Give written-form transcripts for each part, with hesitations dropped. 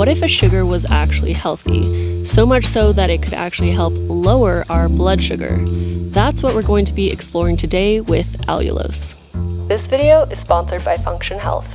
what if a sugar was actually healthy? So much so that it could actually help lower our blood sugar. That's what we're going to be exploring today with allulose. This video is sponsored by Function Health.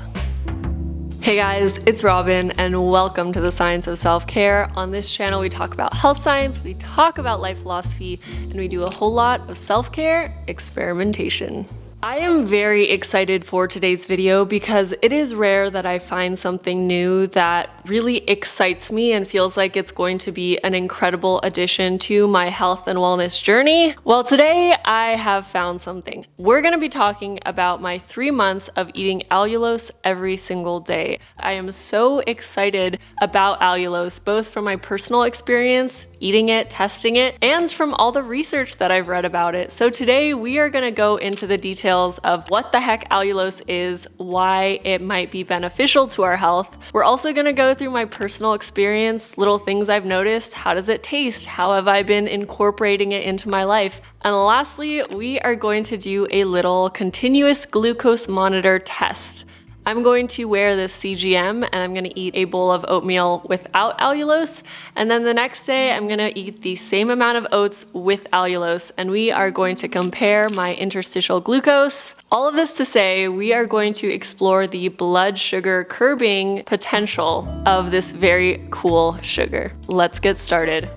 Hey guys, it's Robin and welcome to the Science of Self-Care. On this channel we talk about health science, we talk about life philosophy, and we do a whole lot of self-care experimentation. I am very excited for today's video because it is rare that I find something new that really excites me and feels like it's going to be an incredible addition to my health and wellness journey. Well, today I have found something. We're going to be talking about my 3 months of eating allulose every single day. I am so excited about allulose, both from my personal experience, eating it, testing it, and from all the research that I've read about it. So today we are going to go into the details of what the heck allulose is, why it might be beneficial to our health. We're also going to go through my personal experience, little things I've noticed, how does it taste, how have I been incorporating it into my life, and lastly, we are going to do a little continuous glucose monitor test. I'm going to wear this CGM and I'm going to eat a bowl of oatmeal without allulose, and then the next day I'm going to eat the same amount of oats with allulose, and we are going to compare my interstitial glucose. All of this to say, we are going to explore the blood sugar curbing potential of this very cool sugar. Let's get started.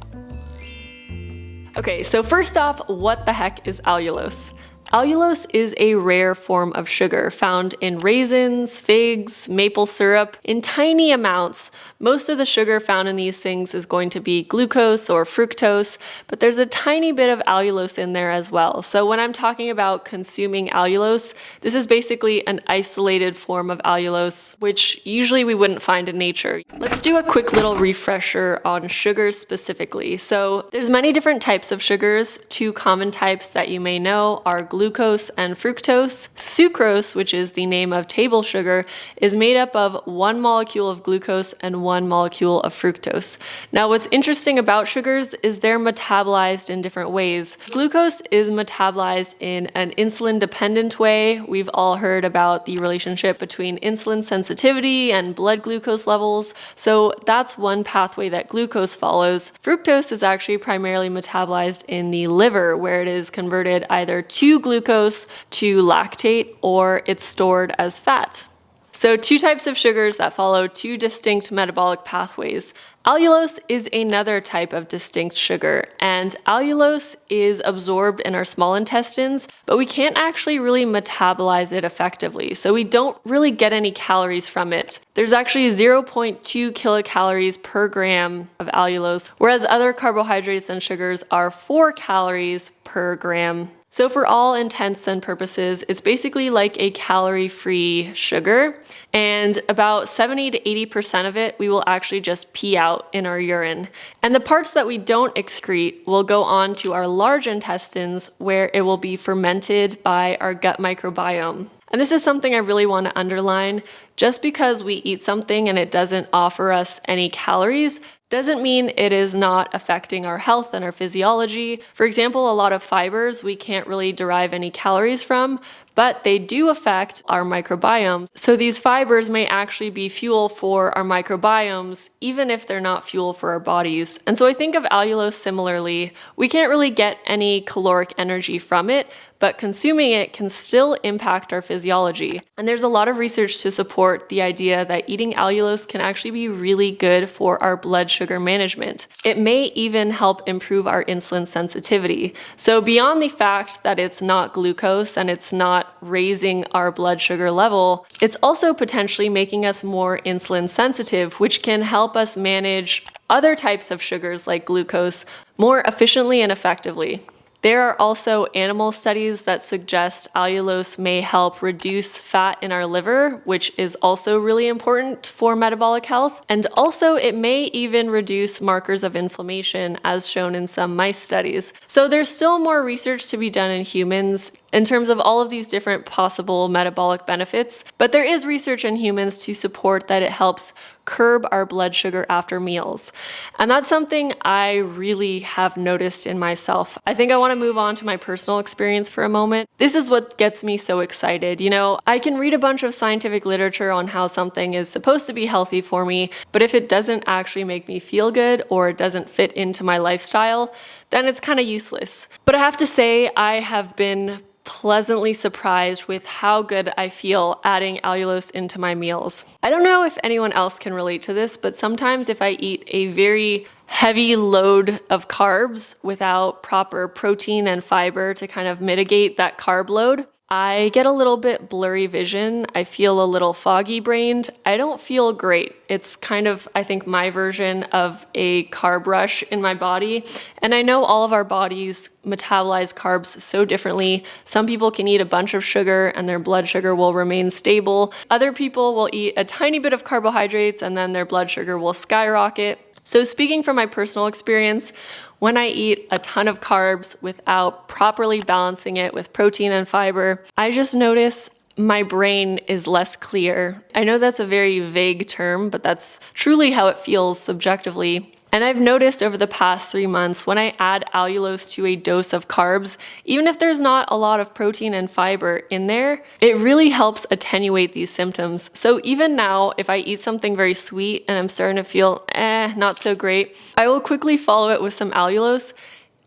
Okay, so first off, what the heck is allulose? Allulose is a rare form of sugar found in raisins, figs, maple syrup in tiny amounts. Most of the sugar found in these things is going to be glucose or fructose, but there's a tiny bit of allulose in there as well. So when I'm talking about consuming allulose, this is basically an isolated form of allulose, which usually we wouldn't find in nature. Let's do a quick little refresher on sugars specifically. So there's many different types of sugars. Two common types that you may know are glucose and fructose. Sucrose, which is the name of table sugar, is made up of one molecule of glucose and one molecule of fructose. Now, what's interesting about sugars is they're metabolized in different ways. Glucose is metabolized in an insulin-dependent way. We've all heard about the relationship between insulin sensitivity and blood glucose levels. So that's one pathway that glucose follows. Fructose is actually primarily metabolized in the liver, where it is converted either to glucose, to lactate, or it's stored as fat. So two types of sugars that follow two distinct metabolic pathways. Allulose is another type of distinct sugar, and allulose is absorbed in our small intestines, but we can't actually really metabolize it effectively, so we don't really get any calories from it. There's actually 0.2 kilocalories per gram of allulose, whereas other carbohydrates and sugars are 4 calories per gram. So for all intents and purposes, it's basically like a calorie-free sugar, and about 70 to 80% of it we will actually just pee out in our urine. And the parts that we don't excrete will go on to our large intestines, where it will be fermented by our gut microbiome. And this is something I really want to underline. Just because we eat something and it doesn't offer us any calories doesn't mean it is not affecting our health and our physiology. For example, a lot of fibers we can't really derive any calories from, but they do affect our microbiome. So these fibers may actually be fuel for our microbiomes, even if they're not fuel for our bodies. And so I think of allulose similarly. We can't really get any caloric energy from it, but consuming it can still impact our physiology. And there's a lot of research to support the idea that eating allulose can actually be really good for our blood sugar management. It may even help improve our insulin sensitivity. So beyond the fact that it's not glucose and it's not raising our blood sugar level, it's also potentially making us more insulin sensitive, which can help us manage other types of sugars like glucose more efficiently and effectively. There are also animal studies that suggest allulose may help reduce fat in our liver, which is also really important for metabolic health. And also it may even reduce markers of inflammation, as shown in some mice studies. So there's still more research to be done in humans. in terms of all of these different possible metabolic benefits. But there is research in humans to support that it helps curb our blood sugar after meals. And that's something I really have noticed in myself. I think I want to move on to my personal experience for a moment. This is what gets me so excited. You know, I can read a bunch of scientific literature on how something is supposed to be healthy for me, but if it doesn't actually make me feel good or it doesn't fit into my lifestyle, then it's kind of useless. But I have to say, I have been pleasantly surprised with how good I feel adding allulose into my meals. I don't know if anyone else can relate to this, but sometimes if I eat a very heavy load of carbs without proper protein and fiber to kind of mitigate that carb load, I get a little bit blurry vision. I feel a little foggy brained. I don't feel great. It's kind of, I think, my version of a carb rush in my body. And I know all of our bodies metabolize carbs so differently. Some people can eat a bunch of sugar and their blood sugar will remain stable. Other people will eat a tiny bit of carbohydrates and then their blood sugar will skyrocket. So speaking from my personal experience, when I eat a ton of carbs without properly balancing it with protein and fiber, I just notice my brain is less clear. I know that's a very vague term, but that's truly how it feels subjectively. And I've noticed over the past 3 months, when I add allulose to a dose of carbs, even if there's not a lot of protein and fiber in there, it really helps attenuate these symptoms. So even now, if I eat something very sweet and I'm starting to feel not so great, I will quickly follow it with some allulose,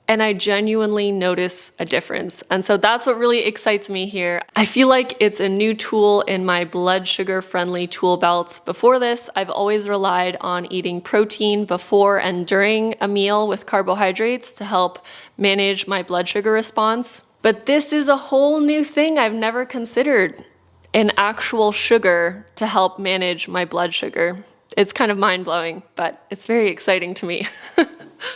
and I genuinely notice a difference. And so that's what really excites me here. I feel like it's a new tool in my blood sugar friendly tool belt. Before this, I've always relied on eating protein before and during a meal with carbohydrates to help manage my blood sugar response. But this is a whole new thing I've never considered, an actual sugar to help manage my blood sugar. It's kind of mind-blowing, but it's very exciting to me.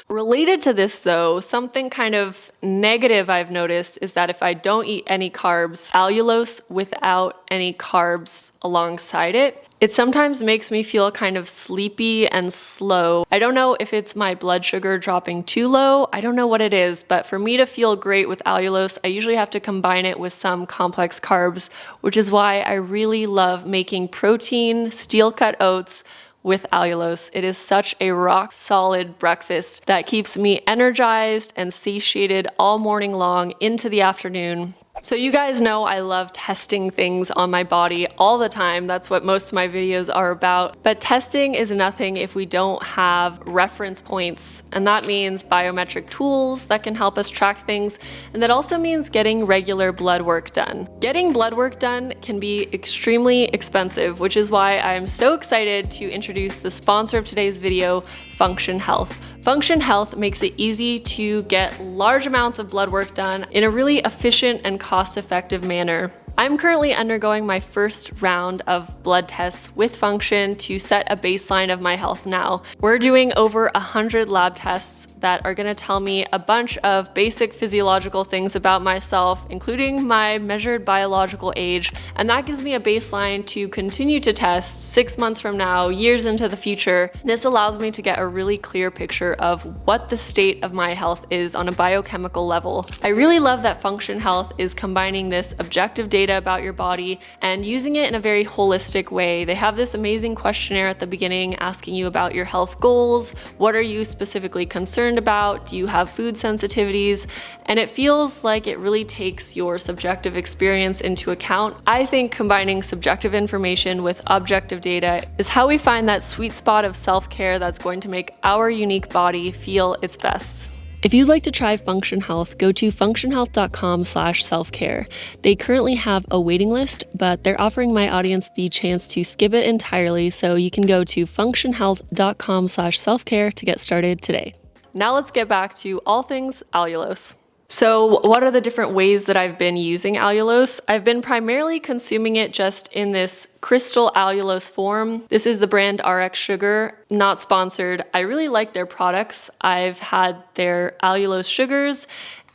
Related to this though, something kind of negative I've noticed is that if I don't eat any carbs, allulose without any carbs alongside it, it sometimes makes me feel kind of sleepy and slow. I don't know if it's my blood sugar dropping too low. I don't know what it is, but for me to feel great with allulose, I usually have to combine it with some complex carbs, which is why I really love making protein steel-cut oats with allulose. It is such a rock solid breakfast that keeps me energized and satiated all morning long into the afternoon. So you guys know I love testing things on my body all the time. That's what most of my videos are about. But testing is nothing if we don't have reference points. And that means biometric tools that can help us track things. And that also means getting regular blood work done. Getting blood work done can be extremely expensive, which is why I'm so excited to introduce the sponsor of today's video, Function Health. Function Health makes it easy to get large amounts of blood work done in a really efficient and cost-effective manner. I'm currently undergoing my first round of blood tests with Function to set a baseline of my health now. We're doing over 100 lab tests that are gonna tell me a bunch of basic physiological things about myself, including my measured biological age, and that gives me a baseline to continue to test 6 months from now, years into the future. This allows me to get a really clear picture of what the state of my health is on a biochemical level. I really love that Function Health is combining this objective data about your body and using it in a very holistic way. They have this amazing questionnaire at the beginning asking you about your health goals. What are you specifically concerned about? Do you have food sensitivities? And it feels like it really takes your subjective experience into account. I think combining subjective information with objective data is how we find that sweet spot of self-care that's going to make our unique body feel its best. If you'd like to try Function Health, go to functionhealth.com/selfcare. They currently have a waiting list, but they're offering my audience the chance to skip it entirely, so you can go to functionhealth.com/selfcare to get started today. Now let's get back to all things allulose. So what are the different ways that I've been using allulose? I've been primarily consuming it just in this crystal allulose form. This is the brand RX Sugar, not sponsored. I really like their products. I've had their allulose sugars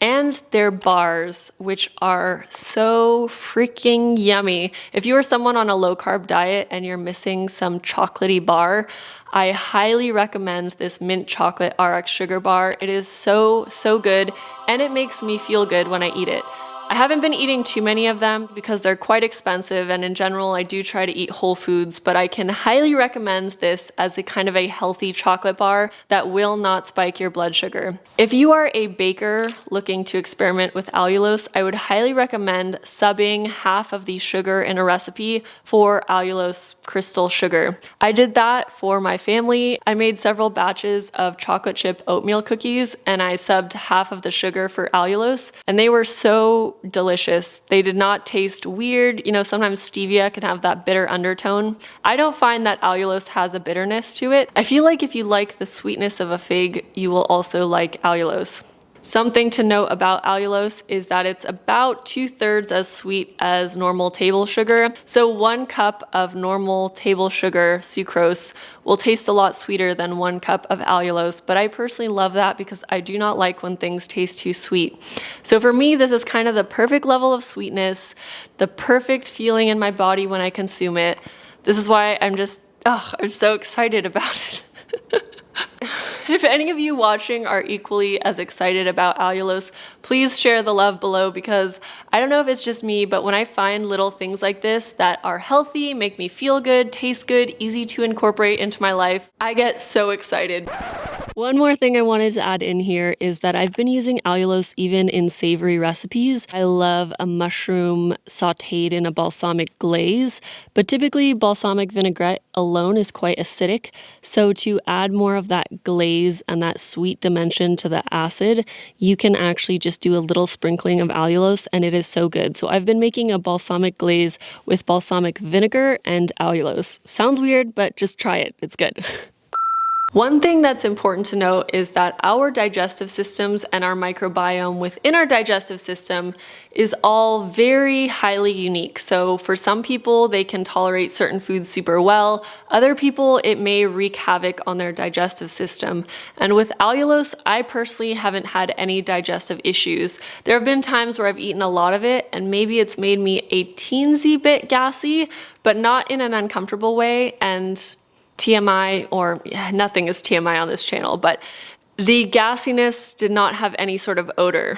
and their bars, which are so freaking yummy. If you are someone on a low carb diet and you're missing some chocolatey bar, I highly recommend this mint chocolate RX Sugar bar. It is so good, and it makes me feel good when I eat it. I haven't been eating too many of them because they're quite expensive, and in general I do try to eat whole foods, but I can highly recommend this as a kind of a healthy chocolate bar that will not spike your blood sugar. If you are a baker looking to experiment with allulose, I would highly recommend subbing half of the sugar in a recipe for allulose crystal sugar. I did that for my family. I made several batches of chocolate chip oatmeal cookies and I subbed half of the sugar for allulose, and they were so delicious. They did not taste weird. You know, sometimes stevia can have that bitter undertone. I don't find that allulose has a bitterness to it. I feel like if you like the sweetness of a fig, you will also like allulose. Something to note about allulose is that it's about 2/3 as sweet as normal table sugar. So 1 cup of normal table sugar, sucrose, will taste a lot sweeter than 1 cup of allulose, but I personally love that because I do not like when things taste too sweet. So for me, this is kind of the perfect level of sweetness, the perfect feeling in my body when I consume it. This is why I'm so excited about it. If any of you watching are equally as excited about allulose, please share the love below, because I don't know if it's just me, but when I find little things like this that are healthy, make me feel good, taste good, easy to incorporate into my life, I get so excited. One more thing I wanted to add in here is that I've been using allulose even in savory recipes. I love a mushroom sauteed in a balsamic glaze, but typically balsamic vinaigrette alone is quite acidic. So to add more of that glaze and that sweet dimension to the acid, you can actually just do a little sprinkling of allulose and it is so good. So I've been making a balsamic glaze with balsamic vinegar and allulose. Sounds weird, but just try it. It's good. One thing that's important to note is that our digestive systems and our microbiome within our digestive system is all very highly unique. So for some people, they can tolerate certain foods super well. Other people, it may wreak havoc on their digestive system. And with allulose, I personally haven't had any digestive issues. There have been times where I've eaten a lot of it and maybe it's made me a teensy bit gassy, but not in an uncomfortable way. And TMI, or nothing is TMI on this channel, but the gassiness did not have any sort of odor.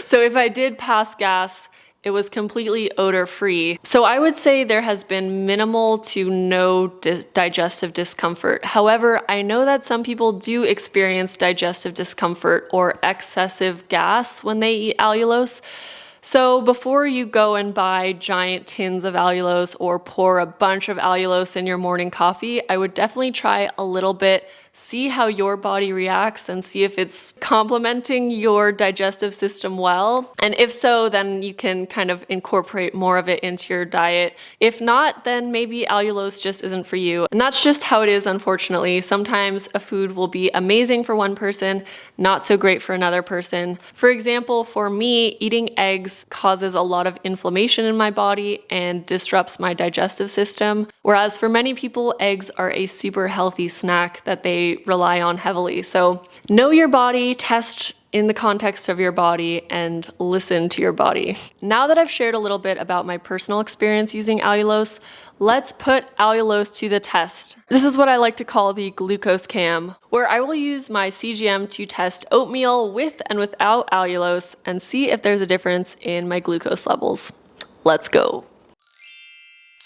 So if I did pass gas, it was completely odor-free. So I would say there has been minimal to no digestive discomfort. However, I know that some people do experience digestive discomfort or excessive gas when they eat allulose. So before you go and buy giant tins of allulose or pour a bunch of allulose in your morning coffee, I would definitely try a little bit, see how your body reacts and see if it's complementing your digestive system well. And if so, then you can kind of incorporate more of it into your diet. If not, then maybe allulose just isn't for you. And that's just how it is, unfortunately. Sometimes a food will be amazing for one person, not so great for another person. For example, for me, eating eggs causes a lot of inflammation in my body and disrupts my digestive system. Whereas for many people, eggs are a super healthy snack that they rely on heavily. So know your body, test in the context of your body, and listen to your body. Now that I've shared a little bit about my personal experience using allulose, let's put allulose to the test. This is what I like to call the glucose cam, where I will use my CGM to test oatmeal with and without allulose and see if there's a difference in my glucose levels. Let's go.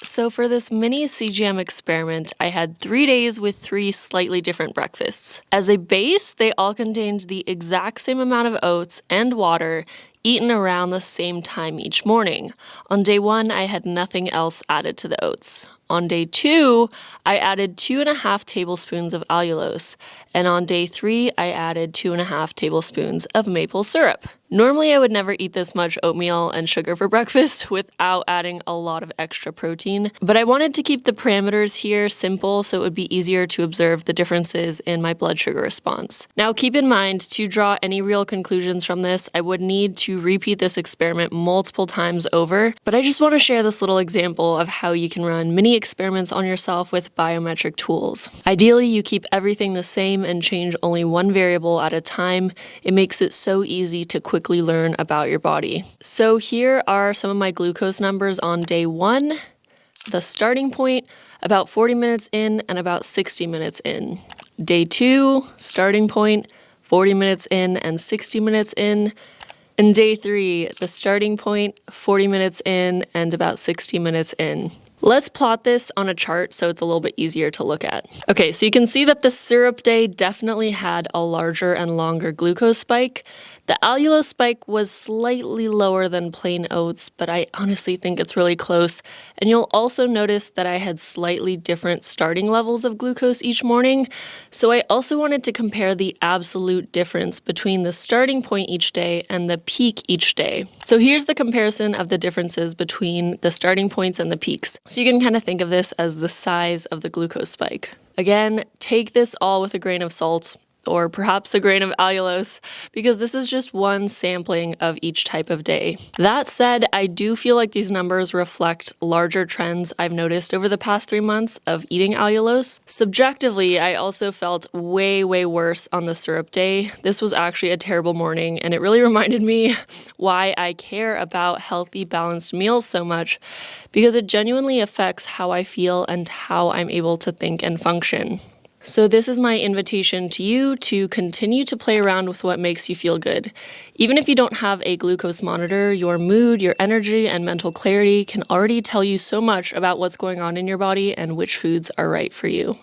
So for this mini CGM experiment, I had 3 days with 3 slightly different breakfasts. As a base, they all contained the exact same amount of oats and water, eaten around the same time each morning. On day 1, I had nothing else added to the oats. On day 2, I added 2.5 tablespoons of allulose, and on day 3, I added 2.5 tablespoons of maple syrup. Normally, I would never eat this much oatmeal and sugar for breakfast without adding a lot of extra protein, but I wanted to keep the parameters here simple so it would be easier to observe the differences in my blood sugar response. Now, keep in mind, to draw any real conclusions from this, I would need to repeat this experiment multiple times over, but I just want to share this little example of how you can run mini experiments on yourself with biometric tools. Ideally, you keep everything the same and change only one variable at a time. It makes it so easy to quickly learn about your body. So here are some of my glucose numbers on day 1, the starting point, about 40 minutes in and about 60 minutes in. Day 2, starting point, 40 minutes in and 60 minutes in. And day 3, the starting point, 40 minutes in and about 60 minutes in. Let's plot this on a chart so it's a little bit easier to look at. Okay, so you can see that the syrup day definitely had a larger and longer glucose spike. The allulose spike was slightly lower than plain oats, but I honestly think it's really close. And you'll also notice that I had slightly different starting levels of glucose each morning. So I also wanted to compare the absolute difference between the starting point each day and the peak each day. So here's the comparison of the differences between the starting points and the peaks. So you can kind of think of this as the size of the glucose spike. Again, take this all with a grain of salt, or perhaps a grain of allulose, because this is just one sampling of each type of day. That said, I do feel like these numbers reflect larger trends I've noticed over the past 3 months of eating allulose. Subjectively, I also felt way worse on the syrup day. This was actually a terrible morning, and it really reminded me why I care about healthy, balanced meals so much, because it genuinely affects how I feel and how I'm able to think and function. So this is my invitation to you to continue to play around with what makes you feel good. Even if you don't have a glucose monitor, your mood, your energy, and mental clarity can already tell you so much about what's going on in your body and which foods are right for you.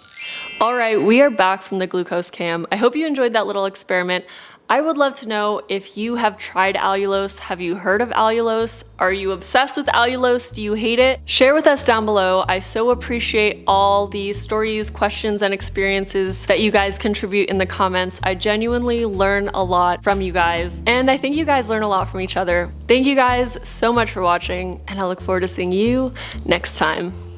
All right, we are back from the glucose cam. I hope you enjoyed that little experiment. I would love to know if you have tried allulose. Have you heard of allulose? Are you obsessed with allulose? Do you hate it? Share with us down below. I so appreciate all the stories, questions, and experiences that you guys contribute in the comments. I genuinely learn a lot from you guys, and I think you guys learn a lot from each other. Thank you guys so much for watching, and I look forward to seeing you next time.